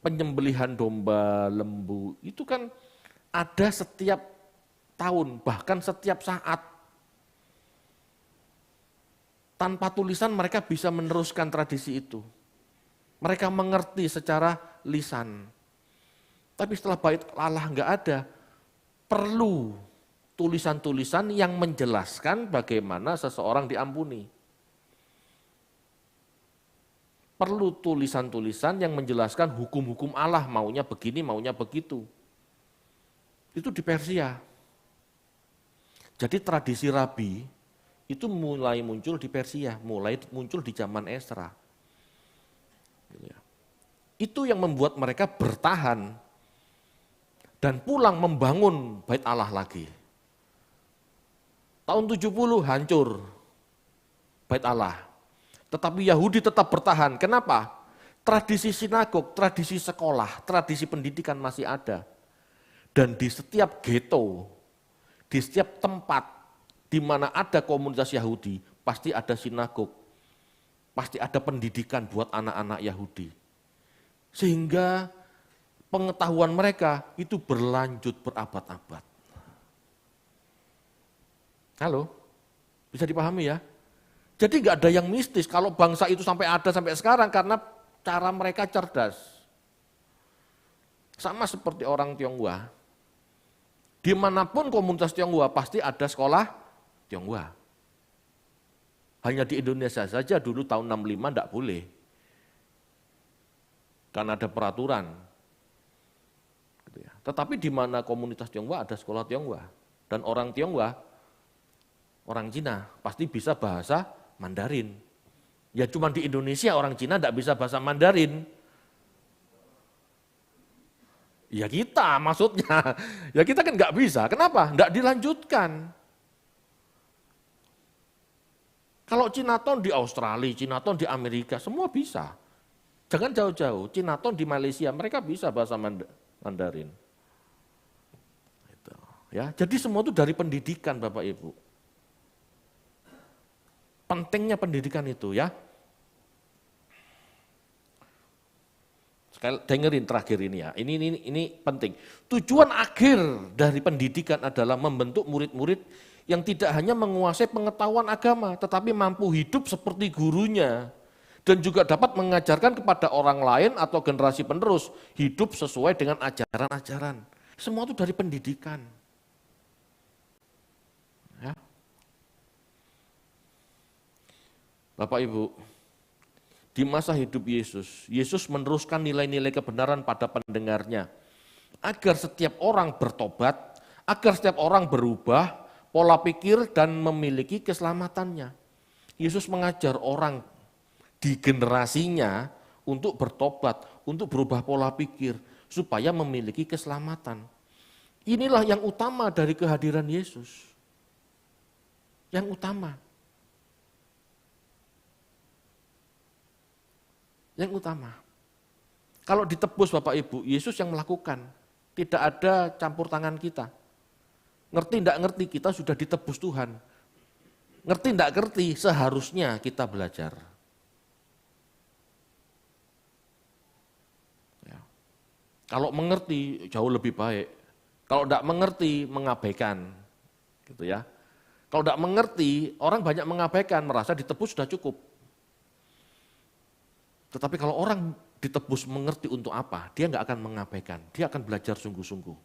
S1: penyembelihan domba, lembu, itu kan ada setiap tahun, bahkan setiap saat. Tanpa tulisan mereka bisa meneruskan tradisi itu. Mereka mengerti secara lisan. Tapi setelah bait Allah enggak ada, perlu tulisan-tulisan yang menjelaskan bagaimana seseorang diampuni. Perlu tulisan-tulisan yang menjelaskan hukum-hukum Allah, maunya begini, maunya begitu. Itu di Persia. Jadi tradisi rabi itu mulai muncul di Persia, mulai muncul di zaman Esra. Itu yang membuat mereka bertahan dan pulang membangun bait Allah lagi. Tahun 70 hancur bait Allah. Tetapi Yahudi tetap bertahan. Kenapa? Tradisi sinagog, tradisi sekolah, tradisi pendidikan masih ada. Dan di setiap ghetto, di setiap tempat di mana ada komunitas Yahudi, pasti ada sinagog, pasti ada pendidikan buat anak-anak Yahudi. Sehingga pengetahuan mereka itu berlanjut berabad-abad. Halo? Bisa dipahami ya? Jadi nggak ada yang mistis kalau bangsa itu sampai ada sampai sekarang karena cara mereka cerdas. Sama seperti orang Tionghoa. Dimanapun komunitas Tionghoa pasti ada sekolah Tionghoa. Hanya di Indonesia saja dulu tahun 65 enggak boleh. Karena ada peraturan. Tetapi di mana komunitas Tionghoa ada sekolah Tionghoa. Dan orang Tionghoa, orang Cina pasti bisa bahasa Mandarin. Ya cuma di Indonesia orang Cina enggak bisa bahasa Mandarin. Ya kita maksudnya, ya kita kan nggak bisa. Kenapa? Nggak dilanjutkan. Kalau Cinaton di Australia, Cinaton di Amerika, semua bisa. Jangan jauh-jauh, Cinaton di Malaysia, mereka bisa bahasa Mandarin. Gitu. Ya, jadi semua itu dari pendidikan Bapak Ibu. Pentingnya pendidikan itu ya. Dengerin terakhir ini ya, ini penting. Tujuan akhir dari pendidikan adalah membentuk murid-murid yang tidak hanya menguasai pengetahuan agama, tetapi mampu hidup seperti gurunya, dan juga dapat mengajarkan kepada orang lain atau generasi penerus hidup sesuai dengan ajaran-ajaran. Semua itu dari pendidikan. Ya. Bapak Ibu, di masa hidup Yesus, Yesus meneruskan nilai-nilai kebenaran pada pendengarnya, agar setiap orang bertobat, agar setiap orang berubah pola pikir dan memiliki keselamatannya. Yesus mengajar orang di generasinya untuk bertobat, untuk berubah pola pikir, supaya memiliki keselamatan. Inilah yang utama dari kehadiran Yesus. Yang utama. Yang utama. Kalau ditebus Bapak Ibu, Yesus yang melakukan. Tidak ada campur tangan kita. Ngerti tidak ngerti, kita sudah ditebus Tuhan. Ngerti tidak ngerti, seharusnya kita belajar. Ya. Kalau mengerti, jauh lebih baik. Kalau tidak mengerti, mengabaikan. Gitu ya. Kalau tidak mengerti, orang banyak mengabaikan, merasa ditebus sudah cukup. Tetapi kalau orang ditebus mengerti untuk apa, dia nggak akan mengabaikan, dia akan belajar sungguh-sungguh.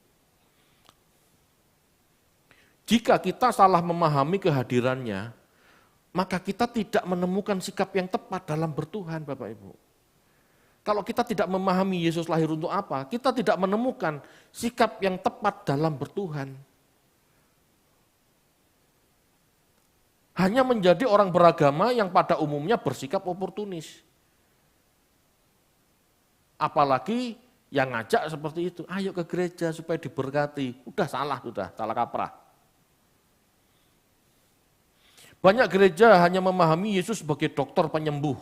S1: Jika kita salah memahami kehadirannya, maka kita tidak menemukan sikap yang tepat dalam bertuhan, Bapak Ibu. Kalau kita tidak memahami Yesus lahir untuk apa, kita tidak menemukan sikap yang tepat dalam bertuhan. Hanya menjadi orang beragama yang pada umumnya bersikap oportunis. Apalagi yang ngajak seperti itu, ayo ke gereja supaya diberkati. Udah salah kaprah. Banyak gereja hanya memahami Yesus sebagai dokter penyembuh.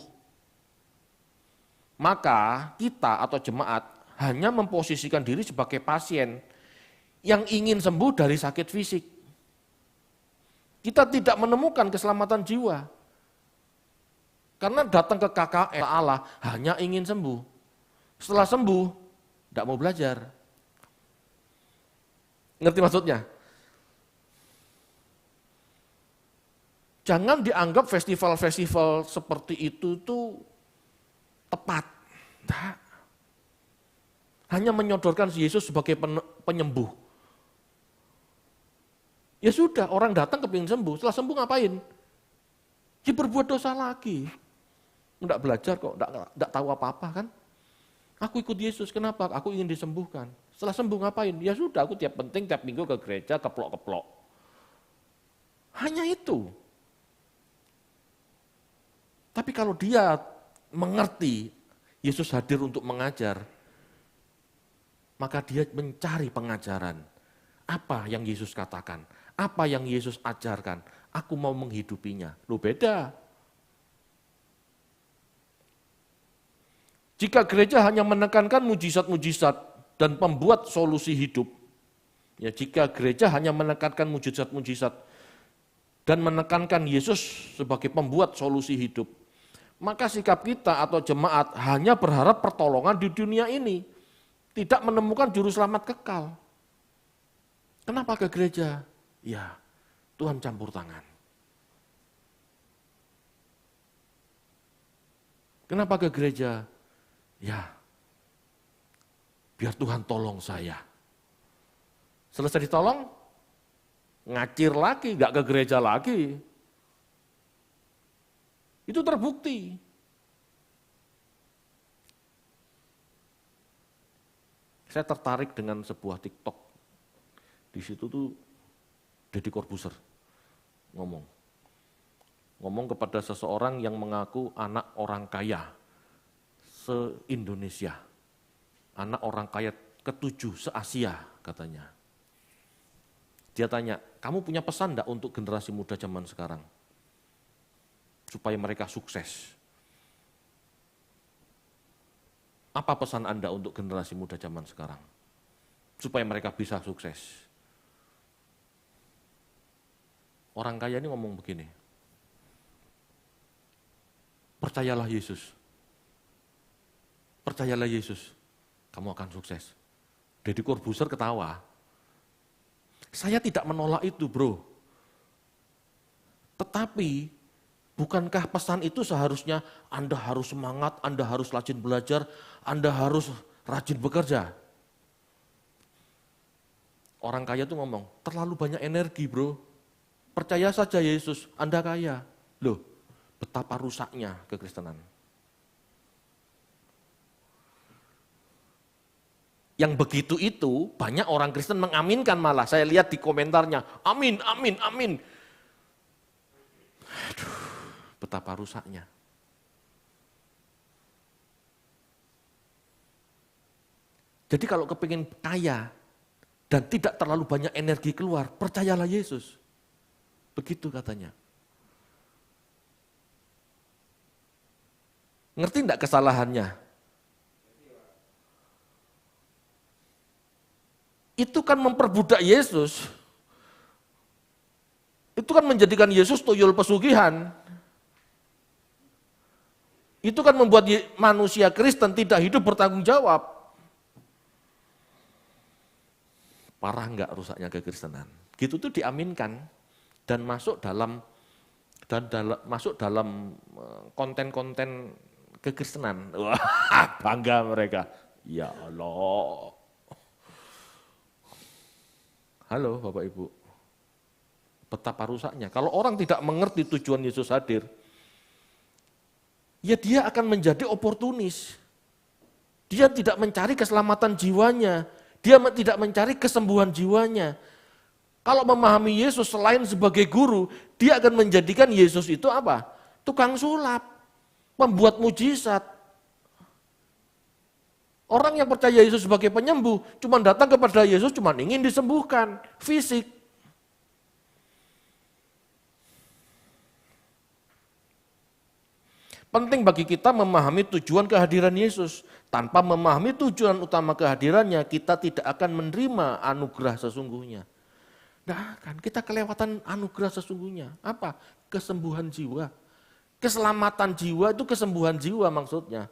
S1: Maka kita atau jemaat hanya memposisikan diri sebagai pasien yang ingin sembuh dari sakit fisik. Kita tidak menemukan keselamatan jiwa. Karena datang ke KKR Allah hanya ingin sembuh. Setelah sembuh, tidak mau belajar. Ngerti maksudnya? Jangan dianggap festival-festival seperti itu tuh tepat. Tidak. Hanya menyodorkan Yesus sebagai penyembuh. Ya sudah, orang datang kepingin sembuh. Setelah sembuh ngapain? Ya berbuat dosa lagi. Tidak belajar kok, tidak tahu apa-apa kan? Aku ikut Yesus, kenapa? Aku ingin disembuhkan. Setelah sembuh ngapain? Ya sudah, aku tiap minggu ke gereja, keplok-keplok. Hanya itu. Tapi kalau dia mengerti Yesus hadir untuk mengajar, maka dia mencari pengajaran. Apa yang Yesus katakan? Apa yang Yesus ajarkan? Aku mau menghidupinya. Loh beda. Jika gereja hanya menekankan mujizat-mujizat dan pembuat solusi hidup, ya jika gereja hanya menekankan mujizat-mujizat dan menekankan Yesus sebagai pembuat solusi hidup, maka sikap kita atau jemaat hanya berharap pertolongan di dunia ini, tidak menemukan juru selamat kekal. Kenapa ke gereja? Ya, Tuhan campur tangan. Kenapa ke gereja? Ya, biar Tuhan tolong saya. Selesai ditolong, ngacir lagi, gak ke gereja lagi. Itu terbukti. Saya tertarik dengan sebuah TikTok. Di situ tuh Deddy Corbuzier ngomong kepada seseorang yang mengaku anak orang kaya se-Indonesia, anak orang kaya ke-7 se-Asia katanya. Dia tanya, kamu punya pesan enggak untuk generasi muda zaman sekarang? Supaya mereka sukses. Apa pesan Anda untuk generasi muda zaman sekarang? Supaya mereka bisa sukses. Orang kaya ini ngomong begini, percayalah Yesus. Percayalah Yesus, kamu akan sukses. Deddy Corbuzier ketawa. Saya tidak menolak itu bro. Tetapi, bukankah pesan itu seharusnya Anda harus semangat, Anda harus rajin belajar, Anda harus rajin bekerja? Orang kaya itu ngomong, terlalu banyak energi bro, percaya saja Yesus, Anda kaya. Loh, betapa rusaknya kekristenan. Yang begitu itu banyak orang Kristen mengaminkan malah. Saya lihat di komentarnya, amin, amin, amin. Aduh, betapa rusaknya. Jadi kalau kepingin kaya dan tidak terlalu banyak energi keluar, percayalah Yesus. Begitu katanya. Ngerti enggak kesalahannya? Itu kan memperbudak Yesus. Itu kan menjadikan Yesus tuyul pesugihan. Itu kan membuat manusia Kristen tidak hidup bertanggung jawab. Parah enggak rusaknya kekristenan? Gitu tuh diaminkan dan masuk dalam konten-konten kekristenan. Wah, bangga mereka. Ya Allah. Halo Bapak Ibu, betapa rusaknya. Kalau orang tidak mengerti tujuan Yesus hadir, ya dia akan menjadi oportunis. Dia tidak mencari keselamatan jiwanya, dia tidak mencari kesembuhan jiwanya. Kalau memahami Yesus selain sebagai guru, dia akan menjadikan Yesus itu apa? Tukang sulap, pembuat mujizat. Orang yang percaya Yesus sebagai penyembuh, cuma datang kepada Yesus cuma ingin disembuhkan, fisik. Penting bagi kita memahami tujuan kehadiran Yesus. Tanpa memahami tujuan utama kehadirannya, kita tidak akan menerima anugerah sesungguhnya. Nah kan, kita kelewatan anugerah sesungguhnya. Apa? Kesembuhan jiwa. Keselamatan jiwa itu kesembuhan jiwa maksudnya.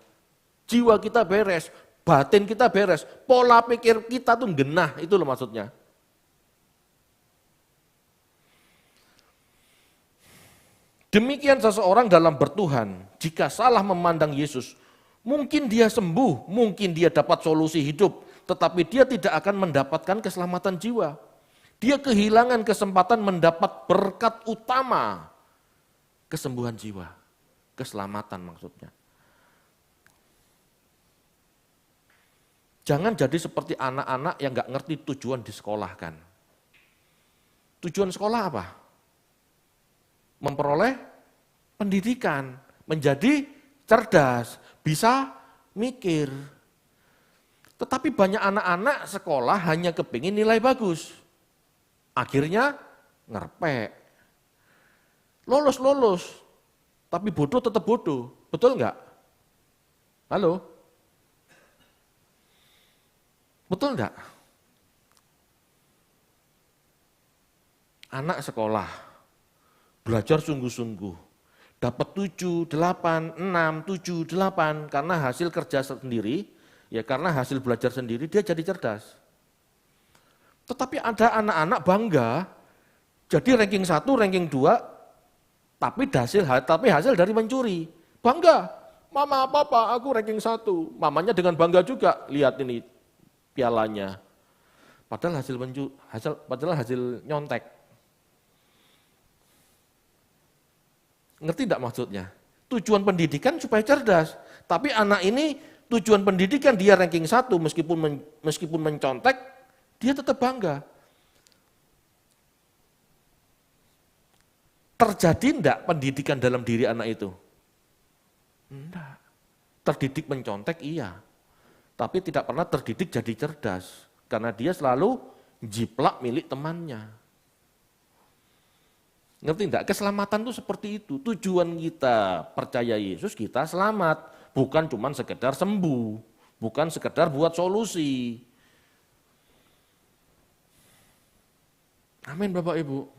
S1: Jiwa kita beres. Batin kita beres, pola pikir kita tuh genah, itu loh maksudnya. Demikian seseorang dalam bertuhan, jika salah memandang Yesus, mungkin dia sembuh, mungkin dia dapat solusi hidup, tetapi dia tidak akan mendapatkan keselamatan jiwa. Dia kehilangan kesempatan mendapat berkat utama, kesembuhan jiwa, keselamatan maksudnya. Jangan jadi seperti anak-anak yang gak ngerti tujuan disekolahkan. Tujuan sekolah apa? Memperoleh pendidikan, menjadi cerdas, bisa mikir. Tetapi banyak anak-anak sekolah hanya kepingin nilai bagus. Akhirnya ngerpek. Lolos, tapi bodoh tetap bodoh. Betul enggak? Halo? Betul enggak? Anak sekolah, belajar sungguh-sungguh, dapat 7, 8, 6, 7, 8, karena hasil kerja sendiri, ya karena hasil belajar sendiri, dia jadi cerdas. Tetapi ada anak-anak bangga, jadi ranking 1, ranking 2, tapi hasil dari mencuri. Bangga, mama, papa, aku ranking 1. Mamanya dengan bangga juga, lihat ini, pialanya, padahal hasil nyontek. Ngerti tidak maksudnya? Tujuan pendidikan supaya cerdas, tapi anak ini tujuan pendidikan dia ranking 1 meskipun mencontek, dia tetap bangga. Terjadi enggak pendidikan dalam diri anak itu? Enggak. Terdidik mencontek iya. Tapi tidak pernah terdidik jadi cerdas. Karena dia selalu jiplak milik temannya. Ngerti enggak? Keselamatan itu seperti itu. Tujuan kita percaya Yesus, kita selamat. Bukan cuma sekedar sembuh. Bukan sekedar buat solusi. Amin Bapak Ibu.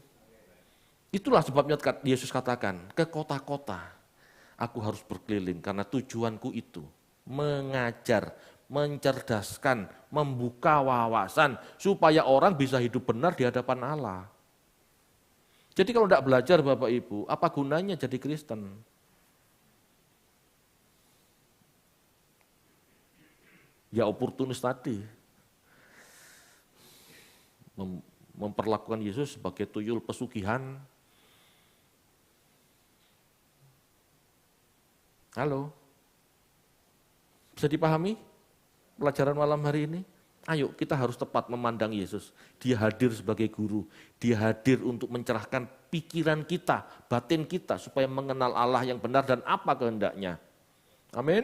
S1: Itulah sebabnya Yesus katakan, ke kota-kota aku harus berkeliling. Karena tujuanku itu mengajar, mencerdaskan, membuka wawasan supaya orang bisa hidup benar di hadapan Allah. Jadi kalau tidak belajar Bapak Ibu, apa gunanya jadi Kristen? Ya oportunis tadi. Memperlakukan Yesus sebagai tuyul pesugihan. Halo? Bisa dipahami pelajaran malam hari ini? Ayo kita harus tepat memandang Yesus. Dia hadir sebagai guru. Dia hadir untuk mencerahkan pikiran kita, batin kita supaya mengenal Allah yang benar dan apa kehendaknya. Amin.